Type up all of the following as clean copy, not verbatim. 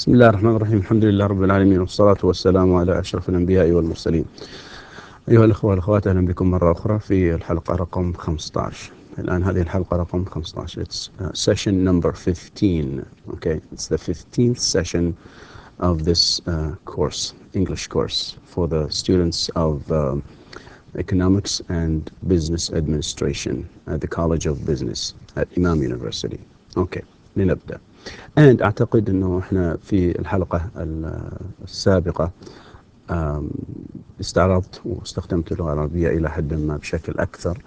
بسم الله الرحمن الرحيم. الحمد لله رب العالمين، والصلاة والسلام على أشرف الأنبياء والمرسلين. أيها الأخوة والأخوات، أهلا بكم مرة أخرى في الحلقة رقم 15. الآن هذه الحلقة رقم 15. It's session number 15. Okay, it's the 15th session of this course, English course, for the students of Economics and Business Administration at the College of Business at Imam University. Okay, لنبدأ. And أعتقد أنه إحنا في الحلقة السابقة استعرضت واستخدمت اللغة العربية إلى حد ما بشكل أكثر.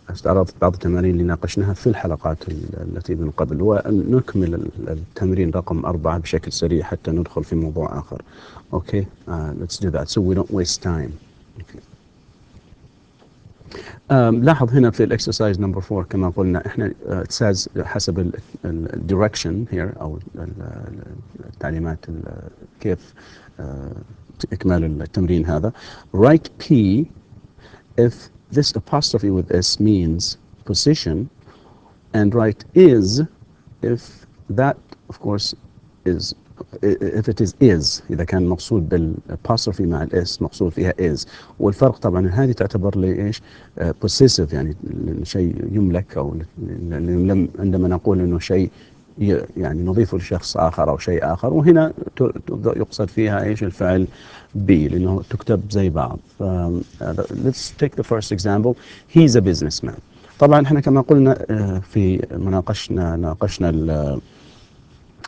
استعرضت بعض التمارين اللي ناقشناها في الحلقات التي من قبل، ونكمل التمرين رقم 4 بشكل سريع حتى ندخل في موضوع آخر. Okay, let's do that so we don't waste time. Okay. لاحظ هنا في الاكسرسايز نمبر 4 كما قلنا احنا it says حسب الدايركشن here او التعليمات كيف إكمال التمرين هذا. Write P if this apostrophe with S means position, and write is if that of course is if it is إذا كان مقصود بالapostrophe مع الاس مقصود فيها is. والفرق طبعا هذه تعتبر لي ايش possessive، يعني شيء يملك، او عندما نقول انه شيء يعني نضيفه لشخص آخر أو شيء آخر، وهنا يقصد فيها إيش الفعل be لأنه تكتب زي بعض. Let's take the first example. He's a businessman. طبعا احنا كما قلنا في ناقشنا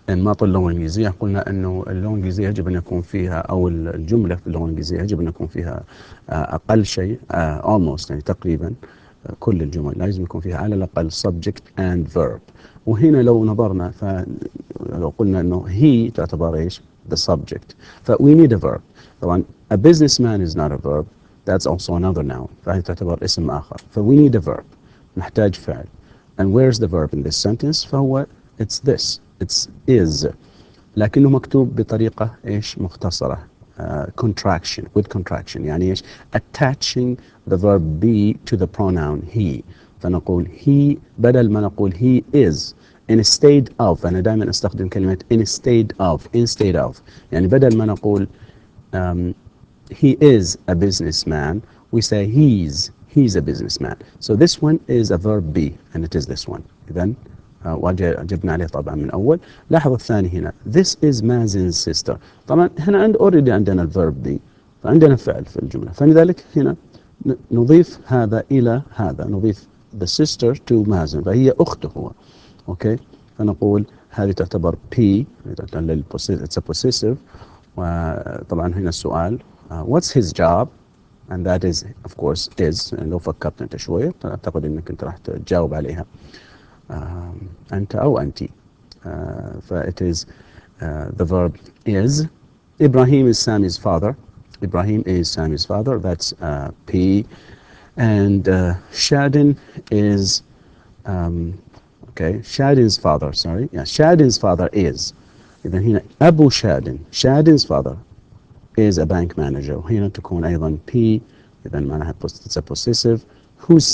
أنماط اللغة الإنجليزية، قلنا أنه اللغة الإنجليزية يجب أن يكون فيها، أو الجملة في اللغة الإنجليزية يجب أن يكون فيها أقل شيء almost، يعني تقريبا كل الجمل لازم يكون فيها على الأقل subject and verb. وهنا لو نظرنا فلو قلنا أنه he تعتبر إيش the subject، we need a verb. طبعا a businessman is not a verb, that's also another noun، فهي تعتبر اسم آخر. we need a verb، نحتاج فعل. and where's the verb in this sentence؟ فهو it's this، it's is، لكنه مكتوب بطريقة إيش مختصرة، contraction with contraction، يعني إيش attaching the verb be to the pronoun he. فنقول he بدل ما نقول he is instead of، أنا دائما أستخدم كلمة instead of، يعني بدل ما نقول he is a businessman we say he's a businessman. So this one is a verb be and it is this one. إذن وجبنا عليه طبعا من أول. لاحظ الثاني هنا this is Mazin's sister. طبعا هنا already عندنا الverb be، فعندنا فعل في الجملة، فلذلك هنا نضيف هذا إلى هذا، نضيف the sister to Mazin، فهي أخته هو. أوكي، فنقول هذه تعتبر P، it's a possessive. وطبعا هنا السؤال what's his job؟ and that is of course is. لو فكرت أنت شوية أعتقد أنك أنت راح تجاوب عليها أنت أو أنتي. it is the verb is. Ibrahim is Sammy's father. Ibrahim is Sammy's father. That's P. And Shadin is Shadin's father. Sorry, yeah, Shadin's father is. إذن هنا أبو شادن. Shadin's father is a bank manager. هنا تكون أيضا P. إذن معناها it's a possessive. Who's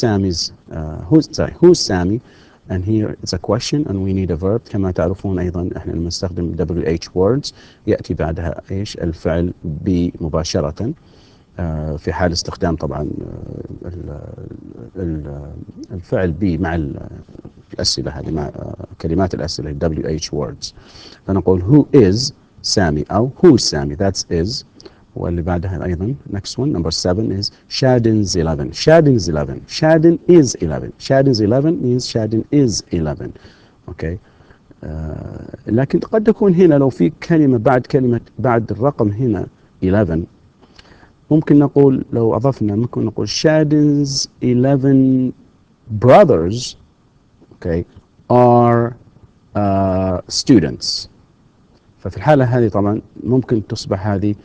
Sammy? And here it's a question and we need a verb. كما تعرفون أيضا إحنا لما نستخدم WH words يأتي بعدها إيش الفعل be مباشرة، في حال استخدام طبعا الفعل be مع الأسئلة هذه، مع كلمات الأسئلة WH words. فنقول who is Sammy أو who's Sammy، that's is. واللي بعدها أيضا next one number 7 is Shadin's 11. Shadin's 11. Shadin is 11. Shadin's 11 means Shadin is 11. Okay. لكن قد تكون هنا لو في كلمة بعد الرقم هنا 11، ممكن نقول لو أضفنا ممكن نقول Shadin's 11 brothers okay are students. ففي الحالة هذه طبعا ممكن تصبح هذه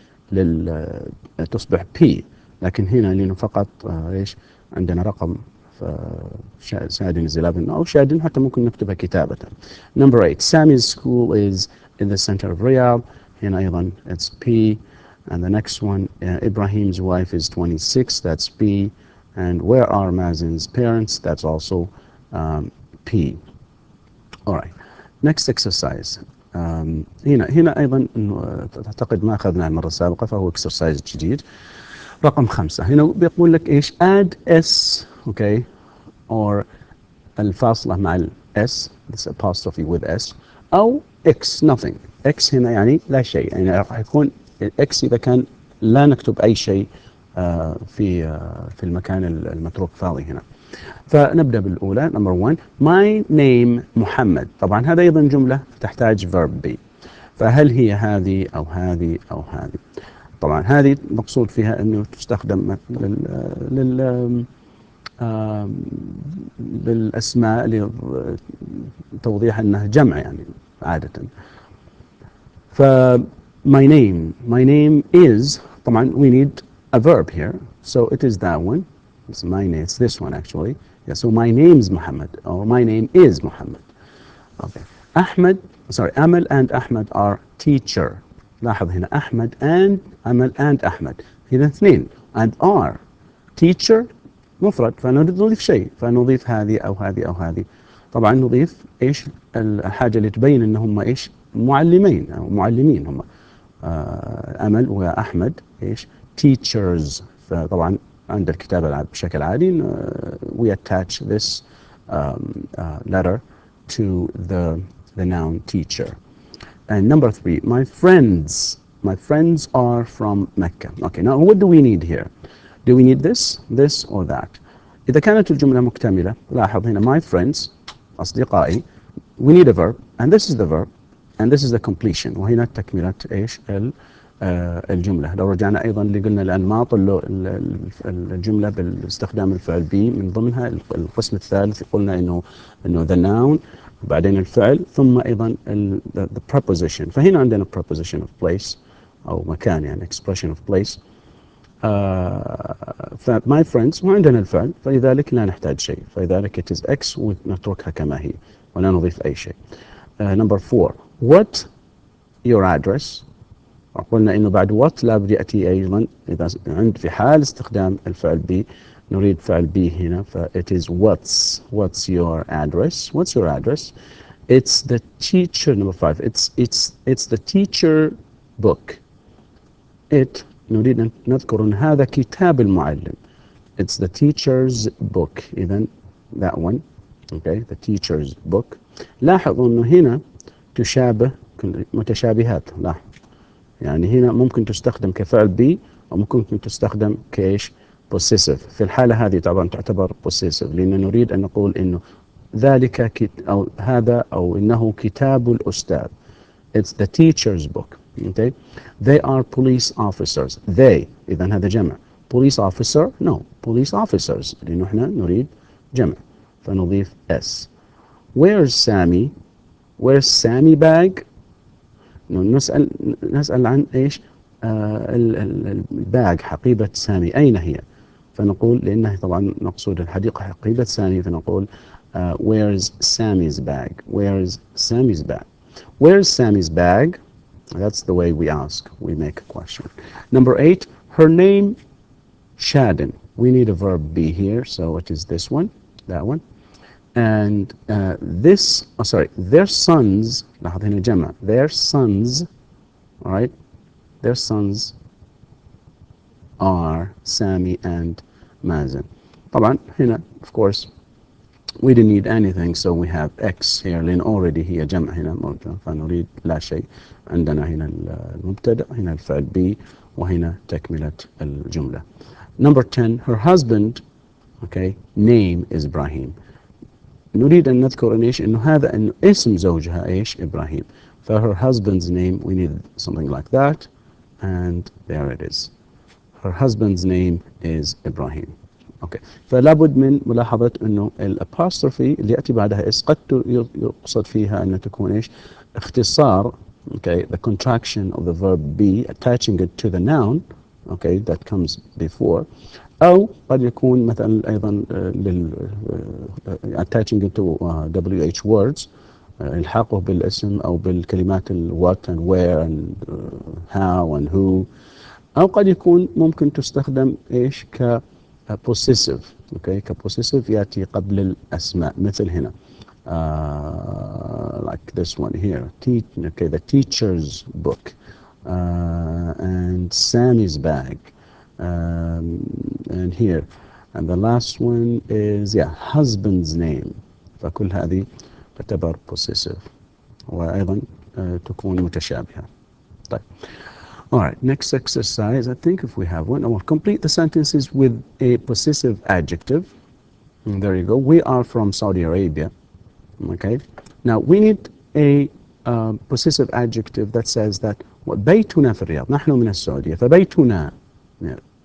تصبح P، لكن هنا لأنه فقط إيش عندنا رقم شادن 11 أو شادن حتى ممكن نكتبها كتابة. Number 8 Sammy's school is in the center of Riyadh. هنا أيضا it's P. And the next one Ibrahim's wife is 26, that's P. And where are Mazin's parents? That's also P. All right, next exercise. هنا أيضا إنه أعتقد ما أخذنا المرة السابقة، فهو اكسرسايز جديد. رقم 5 هنا بيقول لك إيش add s okay or الفاصلة مع ال s this apostrophe with s أو x nothing. x هنا يعني لا شيء، يعني راح يكون x إذا كان لا نكتب أي شيء في المكان المتروك فاضي هنا. فنبدأ بالأولى number 1 my name محمد. طبعا هذا أيضا جملة تحتاج verb be، فهل هي هذه أو هذه أو هذه؟ طبعا هذه مقصود فيها أنه تستخدم بالأسماء لتوضيح أنها جمع يعني عادة. ف my name is طبعا we need a verb here, so it is that one. It's my name, it's this one actually. Yeah, so my name is Muhammad or my name is Muhammad. Okay. Amal and Ahmed are teacher. لاحظ هنا أحمد and أمل and أحمد هنا اثنين and are teacher مفرد، فنضيف شيء، فنضيف هذه أو هذه أو هذه. طبعا نضيف إيش الحاجة اللي تبين إن هم إيش معلمين أو معلمين هم أمل وأحمد إيش teachers. فطبعا عند الكتابة بشكل عادي we attach this letter to the noun teacher. And number 3 my friends are from Mecca. Okay, now what do we need here? Do we need this or that? إذا كانت الجملة مكتملة لاحظ هنا my friends أصدقائي we need a verb and this is the verb and this is the completion، وهنا تكملة إيش الجملة. لو رجعنا أيضا اللي قلنا الأنماط الجملة باستخدام الفعل be من ضمنها القسم الثالث قلنا إنه the noun وبعدين الفعل ثم أيضا the preposition. فهنا عندنا preposition of place أو مكان يعني expression of place. my friends وعندنا الفعل فلذلك لا نحتاج شيء، فلذلك it is X ونتركها كما هي ولا نضيف أي شيء. number 4 what your address. قلنا إنه بعد what لابد يأتي أيضا إذا في حال استخدام الفعل be نريد فعل be هنا ف it is what's your address. What's your address? It's the teacher. Number 5 it's the teacher book. نريد أن نذكر أن هذا كتاب المعلم. It's the teacher's book. إذن that one okay the teacher's book. لاحظوا أنه هنا تشابه متشابهات. لاحظ يعني هنا ممكن تستخدم كفعل be وممكن تستخدم كإيش possessive. في الحالة هذه طبعا تعتبر possessive لأن نريد أن نقول إنه ذلك أو هذا أو إنه كتاب الأستاذ. It's the teacher's book. Okay. They are police officers. They إذن هذا جمع. Police officer no police officers لأنه إحنا نريد جمع فنضيف s. Where's Sammy? Where's Sammy bag? نسأل عن إيش الباج حقيبة سامي أين هي؟ فنقول لأنه طبعا مقصود الحديقة حقيبة سامي فنقول where's Sammy's bag? Where's Sammy's bag? Where's Sammy's bag? That's the way we ask. We make a question. Number 8 her name Shadin. We need a verb be here, so it is this one, that one. And their sons لاحظ هنا جمع their sons, all right, their sons are Sami and Mazen. طبعا هنا of course we didn't need anything so we have X here لأن already هي جمع هنا موجود فنريد لا شيء. عندنا هنا المبتدأ هنا الفعل be وهنا تكملة الجملة. Number 10 her husband okay name is Ibrahim. نريد أن نذكر إنه هذا إنه اسم زوجها إيش إبراهيم. ف her husband's name we need something like that and there it is. Her husband's name is Ibrahim. Okay. فلا بد من ملاحظة إنه الأبوستروفي اللي يأتي بعدها اس قد يقصد فيها أن تكون إيش اختصار okay the contraction of the verb be attaching it to the noun okay that comes before. أو قد يكون مثلا أيضا attaching it to WH words الحاقه بالاسم أو بالكلمات what and where and how and who. أو قد يكون ممكن تستخدم إيش possessive okay possessive يأتي قبل الأسماء مثل هنا like this one here, okay, the teacher's book, and Sammy's bag, and here, and the last one is husband's name. فكل هذه تعتبر possessive وأيضا تكون متشابهة. طيب. All right, next exercise, I think if we have one, I will complete the sentences with a possessive adjective. And there you go. We are from Saudi Arabia. Okay. Now we need a possessive adjective that says that بيتنا في الرياض. نحن من السعودية. فبيتنا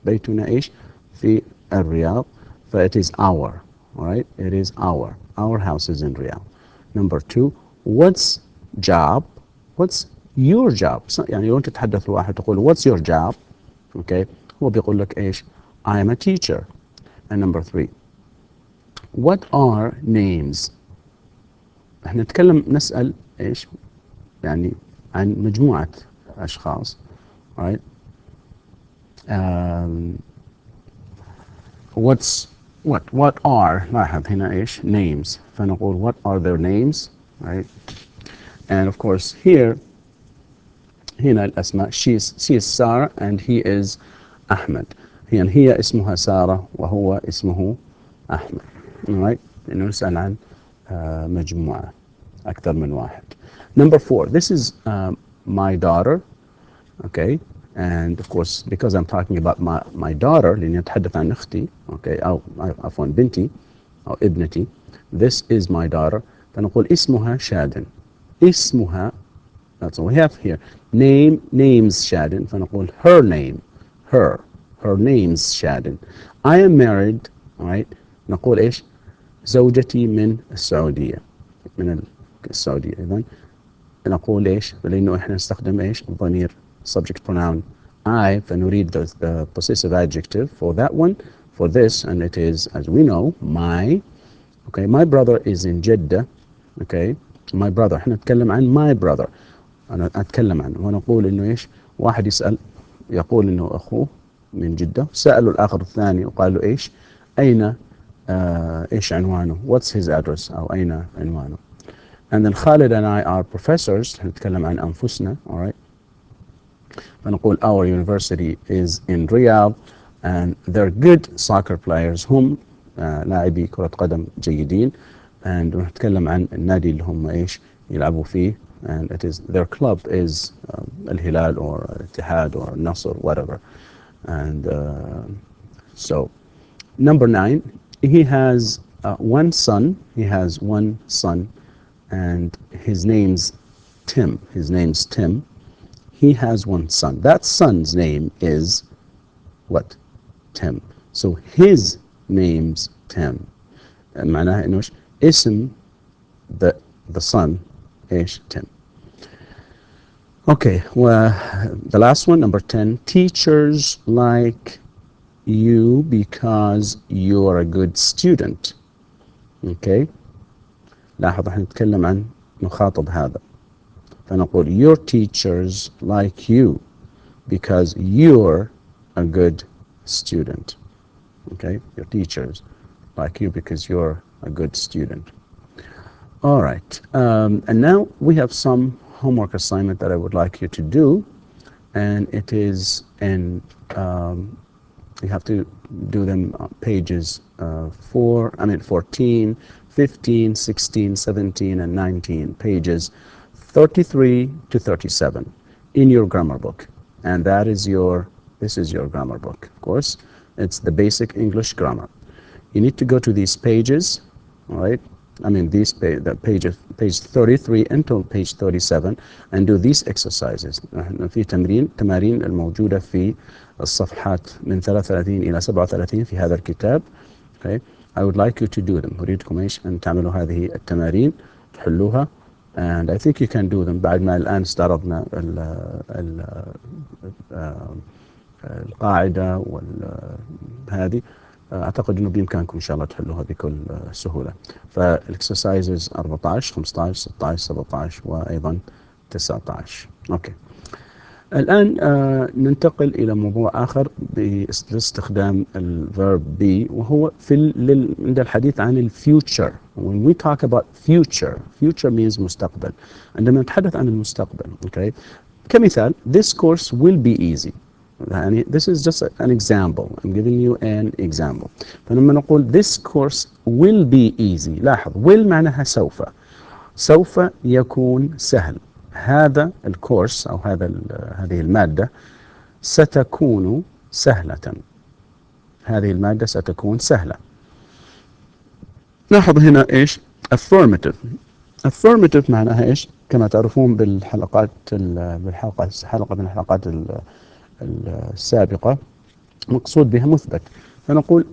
بيتنا إيش؟ في الرياض. It is our. All right. It is our. Our house is in Riyadh. Number 2, what's job? What's your job? يعني لو أنت تتحدث لواحد تقول what's your job? Okay. هو بيقول لك إيش؟ I am a teacher. And number 3, what are names? احنا نسأل إيش؟ يعني عن مجموعة أشخاص. Right. What are لاحظ هنا إيش names فنقول what are their names, right? And of course here هنا الأسماء she is Sarah and he is Ahmed. هي اسمها سارة وهو اسمه أحمد, right? إنه نسأل عن مجموعة أكثر من واحد. Number 4, this is my daughter, okay? And of course, because I'm talking about my daughter, لأني أتحدث عن أختي, okay, أو عفوا بنتي أو ابنتي, this is my daughter. فنقول اسمها شادن. اسمها, that's what we have here. Names شادن. فنقول her name, her name's شادن. I am married, right? نقول إيش؟ زوجتي من السعودية, من السعودية. إذن نقول إيش؟ لأنه إحنا نستخدم إيش؟ الضمير subject pronoun I, فنريد the possessive adjective for that one, for this, and it is, as we know, my. Okay, my brother is in Jeddah. Okay, my brother. احنا نتكلم عن my brother. أنا أتكلم عنه ونقول إنه إيش؟ واحد يقول إنه أخوه من جدة. سألوا الآخر الثاني وقال له إيش؟ أين إيش عنوانه? What's his address? أو أين عنوانه? And then Khalid and I are professors. نتكلم عن أنفسنا. All right. فنقول our university is in Riyadh and they're good soccer players. هم لاعبي كرة قدم جيدين. And نتكلم عن النادي اللي هم إيش يلعبوا فيه. And it is their club is الهلال or الاتحاد or Nasr, whatever. And so number 9, he has one son. He has one son and his name's Tim. His name's Tim. He has one son. That son's name is what? Tim. So his name's Tim. معناها إنه اسم the son إيش Tim. Okay, well, the last one, number 10. Teachers like you because you are a good student. Okay. لاحظ احنا نتكلم عن نخاطب هذا. فنقول your teachers like you because you're a good student. Okay, your teachers like you because you're a good student. All right, and now we have some homework assignment that I would like you to do, and it is in you have to do them on pages 14, 15, 16, 17, and 19, pages 33 to 37 in your grammar book. And that is this is your grammar book, of course. It's the basic English grammar. You need to go to these pages, all right? I mean, page 33 until page 37 and do these exercises. في تمارين الموجودة في الصفحات من 33 إلى 37 في هذا الكتاب. Okay? I would like you to do them. أريدكم إيش أن تعملوا هذه التمارين تحلوها. And I think you can do them بعد ما الآن استعرضنا القاعدة وهذه. أعتقد أنه بإمكانكم إن شاء الله تحلوها بكل سهولة. فالإكسرسايزز 14 15 16 17 وأيضا 19. أوكي. الآن ننتقل إلى موضوع آخر باستخدام الverb be وهو عند الحديث عن الفيوتشر. When we talk about future means مستقبل. عندما نتحدث عن المستقبل okay كمثال this course will be easy. يعني this is just an example. I'm giving you an example. فلما نقول this course will be easy لاحظ will معناها سوف يكون سهل. هذا الكورس أو هذه المادة ستكون سهلة. هذه المادة ستكون سهلة. لاحظ هنا إيش affirmative معناها إيش كما تعرفون حلقة من الحلقات السابقة مقصود بها مثبت. فنقول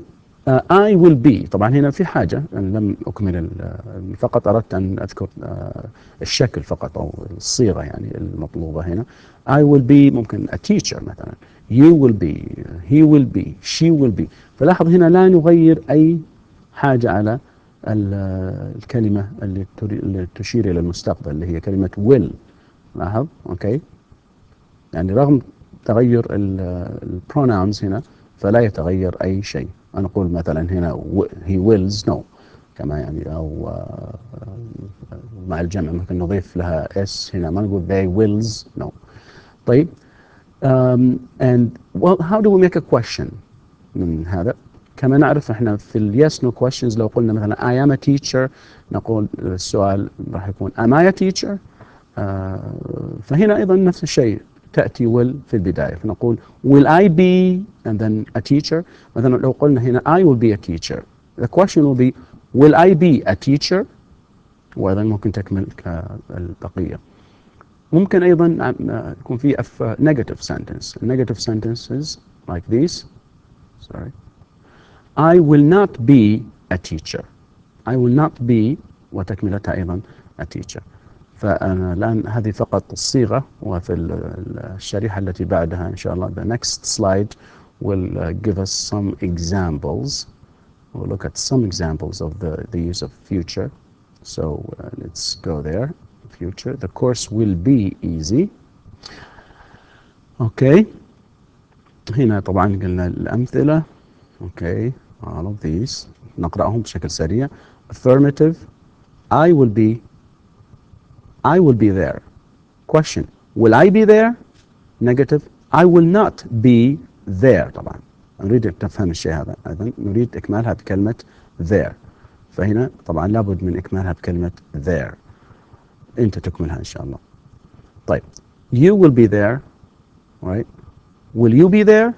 I will be. طبعا هنا في حاجة لم أكمل فقط أردت أن أذكر الشكل فقط أو الصيغة يعني المطلوبة هنا. I will be ممكن a teacher مثلا. You will be, he will be, she will be. فلاحظ هنا لا نغير أي حاجة على الكلمة اللي تشير إلى المستقبل اللي هي كلمة will. لاحظ أوكي يعني رغم تغير البروناونز هنا فلا يتغير أي شيء. أنا أقول مثلا هنا he wills no كما يعني أو مع الجمع ممكن نضيف لها s هنا ما نقول they wills no. طيب and well how do we make a question من هذا؟ كما نعرف احنا في ال yes no questions لو قلنا مثلا I am a teacher نقول السؤال راح يكون am I a teacher؟ فهنا أيضا نفس الشيء تأتي will في البداية فنقول will I be and then a teacher. مثلا لو قلنا هنا I will be a teacher the question will be will I be a teacher وأيضا ممكن تكمل البقية. ممكن أيضا يكون في negative sentence. Negative sentences like these. Sorry. I will not be a teacher. I will not be وتكملتها أيضا a teacher. فأنا الآن هذه فقط الصيغة وفي الشريحة التي بعدها إن شاء الله the next slide will give us some examples. We'll look at some examples of the use of future. So let's go there. Future. The course will be easy. Okay. هنا طبعا قلنا الأمثلة. Okay. All of these. نقرأهم بشكل سريع. Affirmative. I will be there. Question. Will I be there? Negative. I will not be there. طبعا نريد أن تفهم الشيء هذا أيضا نريد إكمالها بكلمة there. فهنا طبعا لابد من إكمالها بكلمة there. أنت تكملها إن شاء الله. طيب. You will be there. Right? Will you be there?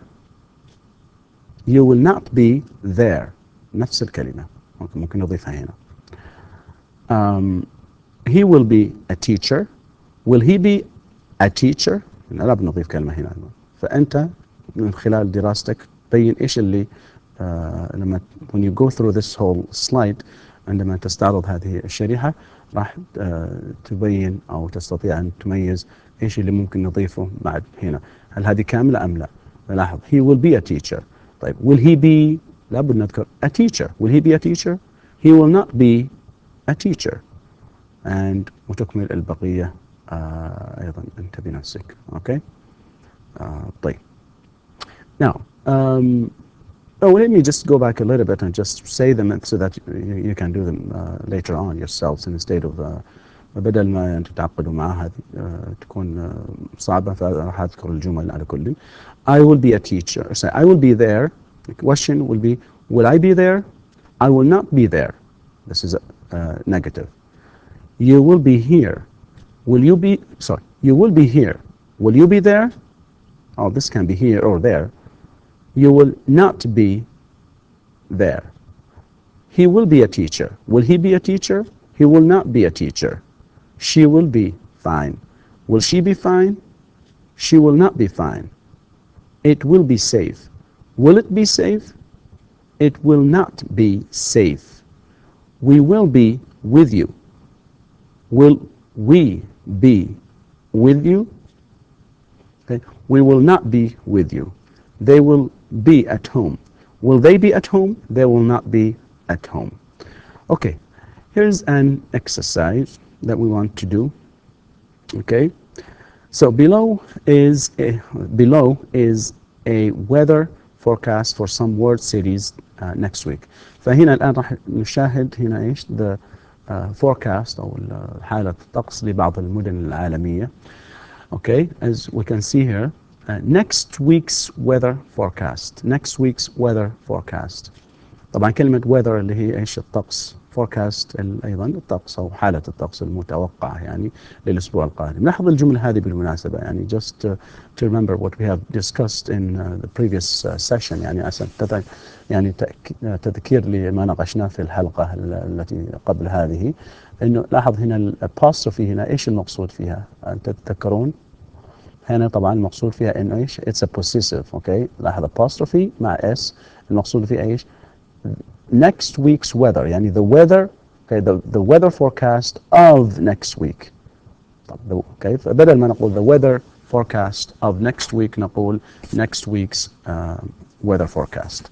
You will not be there. نفس الكلمة. ممكن نضيفها هنا. He will be a teacher. Will he be a teacher? لا بنضيف كلمة هنا. فأنت من خلال دراستك بين إيش اللي لما when you go through this whole slide عندما تستعرض هذه الشريحة راح تبين أو تستطيع أن تميز إيش اللي ممكن نضيفه بعد هنا. هل هذه كاملة أم لا؟ لاحظ he will be a teacher. طيب will he be لابد نذكر a teacher. Will he be a teacher? He will not be a teacher. and وتكمل البقية أيضا أنت بنفسك. Okay. طيب. Now let me just go back a little bit and just say them so that you can do them later on yourselves instead of بدل ما تتعقدوا معها تكون صعبة فراح أذكر الجمل على كل. I will be a teacher. So I will be there. The question will be will I be there? I will not be there. This is negative. You will be here. Will you be, sorry, you will be here. Will you be there? Oh, this can be here or there. You will not be there. He will be a teacher. Will he be a teacher? He will not be a teacher. She will be fine. Will she be fine? She will not be fine. It will be safe. Will it be safe? It will not be safe. We will be with you. Will we be with you? Okay. We will not be with you. They will be at home. Will they be at home? They will not be at home. Okay, here's an exercise that we want to do. Okay, so below is a weather forecast for some word series next week. فهنا الآن راح نشاهد هنا إيش the forecast أو حالة الطقس لبعض المدن العالمية. Okay, as we can see here, next week's weather forecast. Next week's weather forecast. طبعا كلمة weather اللي هي إيش الطقس. forecast أيضا الطقس أو حالة الطقس المتوقعة يعني للأسبوع القادم. لاحظ الجملة هذه بالمناسبة يعني just to remember what we have discussed in the previous session يعني يعني تذكير لما ناقشناه في الحلقة التي قبل هذه إنه لاحظ هنا الابostrophe هنا إيش المقصود فيها؟ أنت تتذكرون؟ هنا طبعا المقصود فيها إنه إيش؟ it's a possessive. okay لاحظ apostrophe مع s المقصود فيها إيش؟ next week's weather يعني the weather okay the weather forecast of next week. طب okay فبدل ما نقول the weather forecast of next week نقول next week's weather forecast.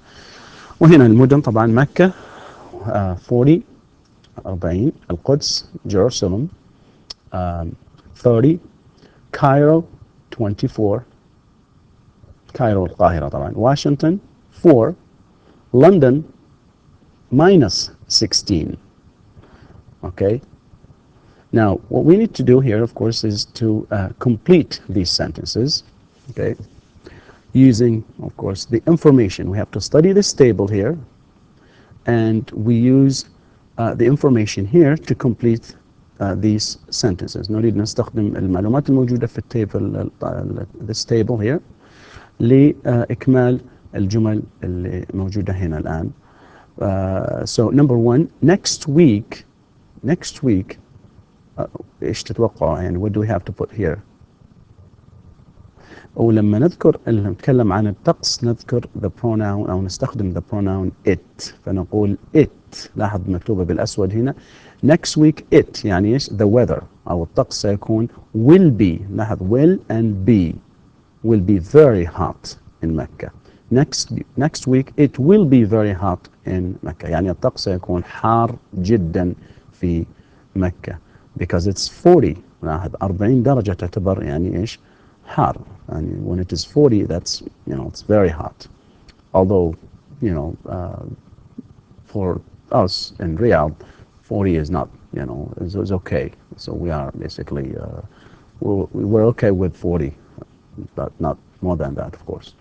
وهنا المدن طبعا مكة 40 القدس Jerusalem 30 Cairo 24 كايرو القاهرة طبعا Washington 4 London minus 16. Okay. Now, what we need to do here, of course, is to complete these sentences. Okay. Using, of course, the information. We have to study this table here, and we use the information here to complete these sentences. نريد نستخدم المعلومات الموجودة في التيبل this table here لإكمال الجمل اللي موجودة هنا الآن. So number one, next week, إيش تتوقع يعني what do we have to put here؟ ولما نتكلم عن الطقس نذكر the pronoun أو نستخدم the pronoun it فنقول it. لاحظ مكتوبة بالأسود هنا next week it يعني إيش the weather أو الطقس سيكون will be. لاحظ will and will be very hot in Mecca. Next week it will be very hot in Mecca يعني الطقس سيكون حار جدا في مكة because it's 40. لاحظ 40 درجة تعتبر يعني إيش حار يعني when it is 40 that's it's very hot although for us in Riyadh 40 is not is okay so we are basically we're okay with 40 but not more than that of course.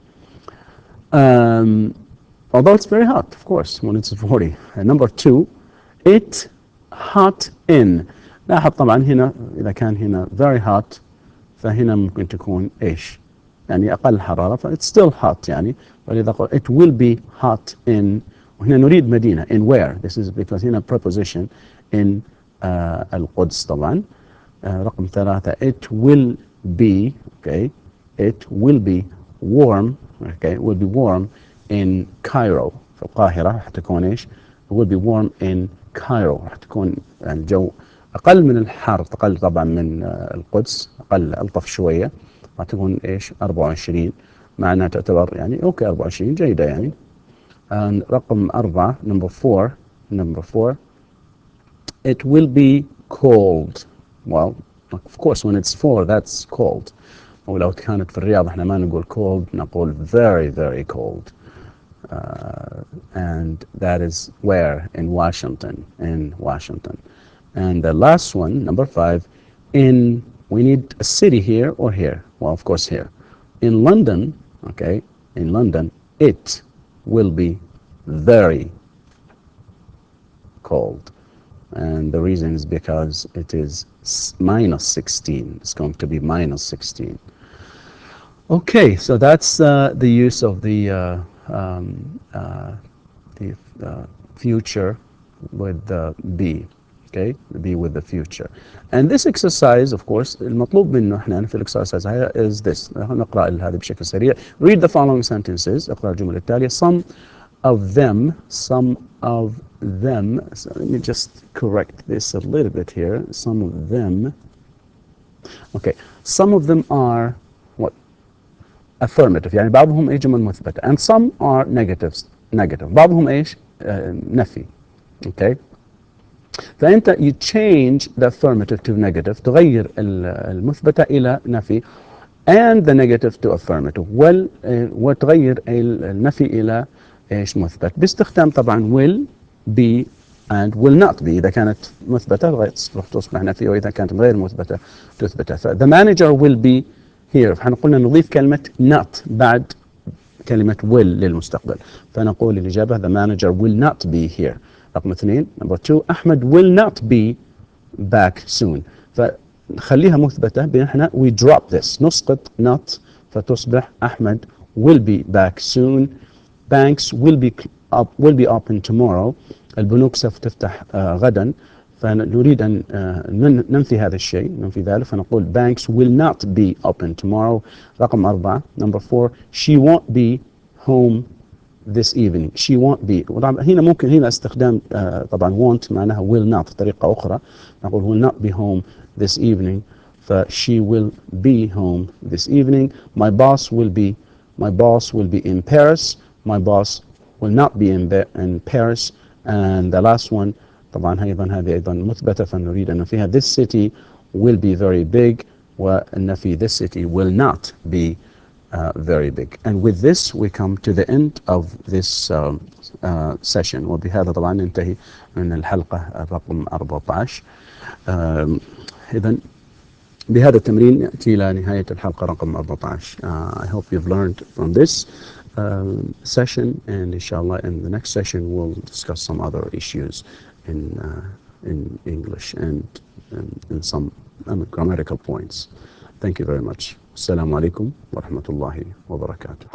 Although it's very hot, of course, when it's 40. And number two, it hot in. لاحظ طبعا هنا إذا كان هنا very hot فهنا ممكن تكون إيش؟ يعني أقل حرارة ف it's still hot يعني ولذا قل it will be hot in. وهنا نريد مدينة in where? This is because هنا preposition in القدس طبعا. رقم 3 it will be okay it will be warm okay will be warm in Cairo في القاهرة راح تكون إيش will be warm in Cairo راح تكون الجو أقل من الحر أقل طبعا من القدس أقل ألطف شوية راح تكون إيش 24 مع أنها تعتبر يعني أوكي 24 جيدة يعني. رقم 4 number 4 it will be cold. well of course when it's 4 that's cold. ولو كانت في الرياض احنا ما نقول cold نقول very very cold and that is where in Washington. And the last one number 5 we need a city here or here. well of course here in London. okay in London it will be very cold and the reason is because it is minus 16. It's going to be minus 16. Okay, so that's the use of the future with the be. Okay, the be with the future. And this exercise, of course, المطلوب منه احنا في الexercise هذا is this. نقرأ هذا بشكل سريع. Read the following sentences. اقرأ الجمل التالية. Some of them. So let me just correct this a little bit here. Some of them. Okay, some of them are what? Affirmative يعني بعضهم أي جمل مثبتة and some are negative بعضهم إيش نفي. okay فأنت you change the affirmative to negative تغير المثبتة إلى نفي and the negative to affirmative. وتغير النفي إلى إيش مثبت باستخدام طبعا will be and will not be. إذا كانت مثبتة تصبح نفي، وإذا كانت غير مثبتة تثبتها. the manager will be here. فاحنا قلنا نضيف كلمة not بعد كلمة will للمستقبل، فنقول الإجابة the manager will not be here. رقم 2 number 2 أحمد will not be back soon. فنخليها مثبتة بإحنا we drop this، نسقط not فتصبح أحمد will be back soon. banks will be open tomorrow. البنوك سوف تفتح غدا، فنريد أن ننفي هذا الشيء، ننفي ذلك، فنقول banks will not be open tomorrow. رقم 4 number 4 she won't be home this evening. she won't be. هنا ممكن هنا استخدام طبعا won't معناها will not طريقة أخرى، نقول will not be home this evening، she will be home this evening. my boss will be in Paris. my boss will not be in Paris. and the last one طبعا هذه أيضا مثبتة، فنريد أن فيها this city will be very big، وأن في this city will not be very big. and with this we come to the end of this session. وبهذا طبعا ننتهي من الحلقة رقم 14. إذن بهذا التمرين نأتي إلى نهاية الحلقة رقم 14. I hope you've learned from this session, and inshallah in the next session we'll discuss some other issues in English and in some grammatical points. Thank you very much. Assalamu alaikum wa rahmatullahi wa barakatuh.